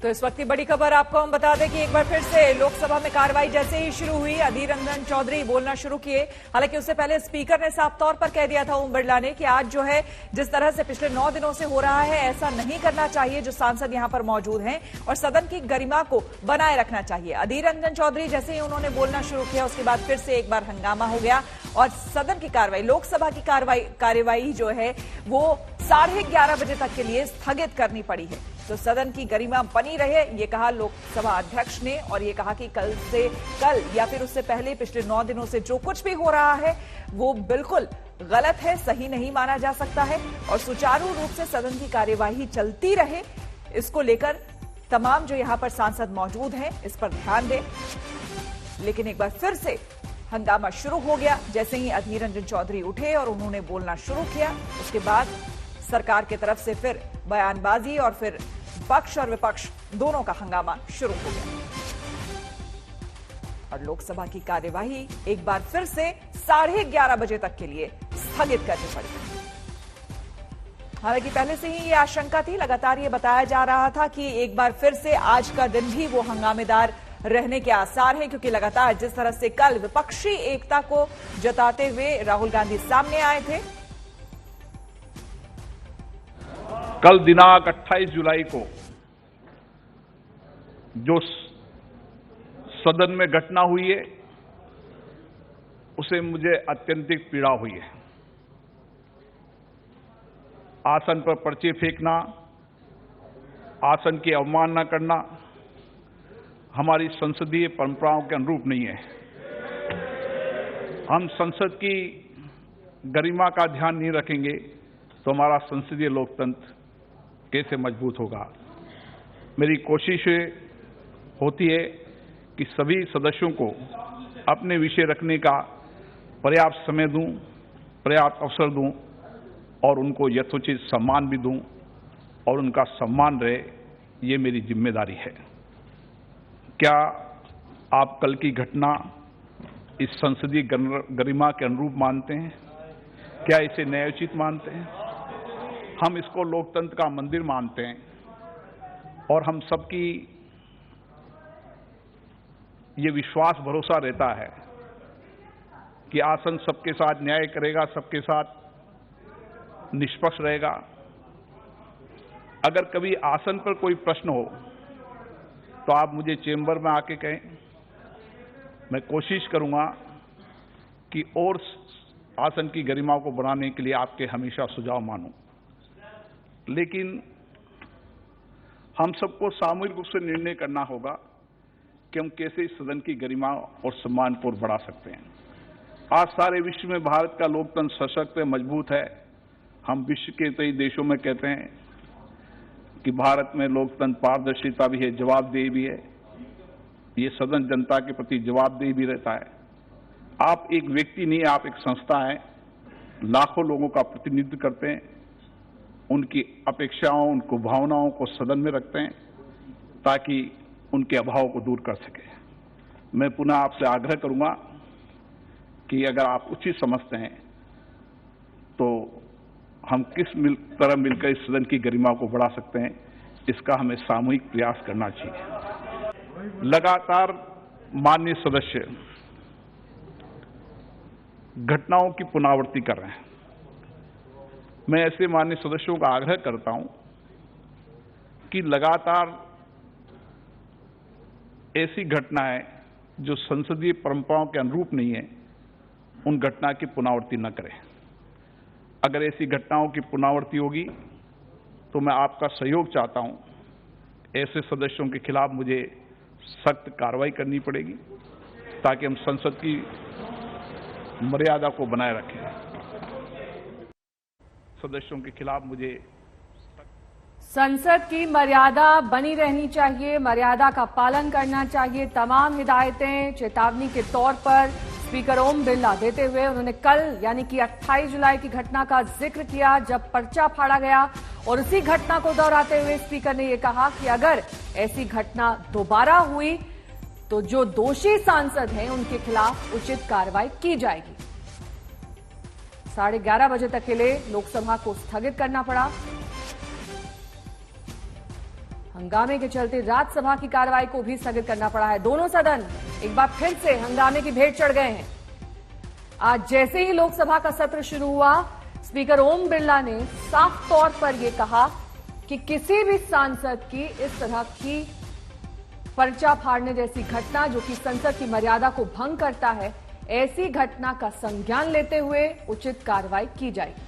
तो इस वक्त की बड़ी खबर आपको हम बता दें कि एक बार फिर से लोकसभा में कार्रवाई जैसे ही शुरू हुई, अधीर रंजन चौधरी बोलना शुरू किए। हालांकि उससे पहले स्पीकर ने साफ तौर पर कह दिया था ओम बिरला ने कि आज जो है जिस तरह से पिछले 9 दिनों से हो रहा है ऐसा नहीं करना चाहिए। जो सांसद यहां पर मौजूद हैं और सदन की गरिमा को बनाए रखना चाहिए। अधीर रंजन चौधरी जैसे ही उन्होंने बोलना शुरू किया उसके बाद फिर से एक बार हंगामा हो गया और सदन की कार्रवाई, लोकसभा की कार्यवाही जो है वो 11:30 बजे तक के लिए स्थगित करनी पड़ी है। तो सदन की गरिमा बनी रहे ये कहा लोकसभा अध्यक्ष ने और ये कहा कि कल या फिर उससे पहले पिछले 9 दिनों से जो कुछ भी हो रहा है वो बिल्कुल गलत है, सही नहीं माना जा सकता है और सुचारू रूप से सदन की कार्यवाही चलती रहे, इसको लेकर तमाम जो यहां पर सांसद मौजूद हैं इस पर ध्यान दें। लेकिन एक बार फिर से हंगामा शुरू हो गया जैसे ही अधीर रंजन चौधरी उठे और उन्होंने बोलना शुरू किया। उसके बाद सरकार की तरफ से फिर बयानबाजी और फिर पक्ष और विपक्ष दोनों का हंगामा शुरू हो गया और लोकसभा की कार्यवाही एक बार फिर से 11:30 बजे तक के लिए स्थगित करनी पड़ी। हालांकि पहले से ही ये आशंका थी, लगातार ये बताया जा रहा था कि एक बार फिर से आज का दिन भी वो हंगामेदार रहने के आसार हैं, क्योंकि लगातार जिस तरह से कल विपक्षी एकता को जताते हुए राहुल गांधी सामने आए थे। कल दिनांक 28 जुलाई को जो सदन में घटना हुई है उसे मुझे अत्यंतिक पीड़ा हुई है। आसन पर पर्चे फेंकना, आसन की अवमानना करना हमारी संसदीय परंपराओं के अनुरूप नहीं है। हम संसद की गरिमा का ध्यान नहीं रखेंगे तो हमारा संसदीय लोकतंत्र कैसे मजबूत होगा। मेरी कोशिश होती है कि सभी सदस्यों को अपने विषय रखने का पर्याप्त समय दूं, पर्याप्त अवसर दूं और उनको यथोचित सम्मान भी दूं और उनका सम्मान रहे, ये मेरी जिम्मेदारी है। क्या आप कल की घटना इस संसदीय गरिमा के अनुरूप मानते हैं? क्या इसे न्यायोचित मानते हैं? हम इसको लोकतंत्र का मंदिर मानते हैं और हम सबकी ये विश्वास भरोसा रहता है कि आसन सबके साथ न्याय करेगा, सबके साथ निष्पक्ष रहेगा। अगर कभी आसन पर कोई प्रश्न हो तो आप मुझे चेंबर में आके कहें, मैं कोशिश करूंगा कि और आसन की गरिमा को बढ़ाने के लिए आपके हमेशा सुझाव मानूं। लेकिन हम सबको सामूहिक रूप से निर्णय करना होगा कि हम कैसे इस सदन की गरिमा और सम्मान को बढ़ा सकते हैं। आज सारे विश्व में भारत का लोकतंत्र सशक्त है, मजबूत है। हम विश्व के कई देशों में कहते हैं कि भारत में लोकतंत्र पारदर्शिता भी है, जवाबदेही भी है। ये सदन जनता के प्रति जवाबदेही भी रहता है। आप एक व्यक्ति नहीं, आप एक संस्था है, लाखों लोगों का प्रतिनिधित्व करते हैं, उनकी अपेक्षाओं, उनको भावनाओं को सदन में रखते हैं ताकि उनके अभाव को दूर कर सके। मैं पुनः आपसे आग्रह करूंगा कि अगर आप उचित समझते हैं तो हम किस तरह मिलकर इस सदन की गरिमा को बढ़ा सकते हैं, इसका हमें सामूहिक प्रयास करना चाहिए। लगातार माननीय सदस्य घटनाओं की पुनरावृत्ति कर रहे हैं। मैं ऐसे माननीय सदस्यों का आग्रह करता हूं कि लगातार ऐसी घटनाएं जो संसदीय परंपराओं के अनुरूप नहीं है उन घटना की पुनरावृत्ति न करें। अगर ऐसी घटनाओं की पुनरावृत्ति होगी तो मैं आपका सहयोग चाहता हूं। ऐसे सदस्यों के खिलाफ मुझे सख्त कार्रवाई करनी पड़ेगी ताकि हम संसद की मर्यादा को बनाए रखें। सदस्यों के खिलाफ मुझे संसद की मर्यादा बनी रहनी चाहिए, मर्यादा का पालन करना चाहिए। तमाम हिदायतें चेतावनी के तौर पर स्पीकर ओम बिरला देते हुए उन्होंने कल यानी कि 28 जुलाई की घटना का जिक्र किया जब पर्चा फाड़ा गया और उसी घटना को दोहराते हुए स्पीकर ने यह कहा कि अगर ऐसी घटना दोबारा हुई तो जो दोषी सांसद हैं उनके खिलाफ उचित कार्रवाई की जाएगी। 11:30 बजे तक के लिए लोकसभा को स्थगित करना पड़ा। हंगामे के चलते राज्यसभा की कार्रवाई को भी स्थगित करना पड़ा है। दोनों सदन एक बार फिर से हंगामे की भेंट चढ़ गए हैं। आज जैसे ही लोकसभा का सत्र शुरू हुआ, स्पीकर ओम बिरला ने साफ तौर पर यह कहा कि किसी भी सांसद की इस तरह की पर्चा फाड़ने जैसी घटना, जो कि संसद की मर्यादा को भंग करता है, ऐसी घटना का संज्ञान लेते हुए उचित कार्रवाई की जाएगी।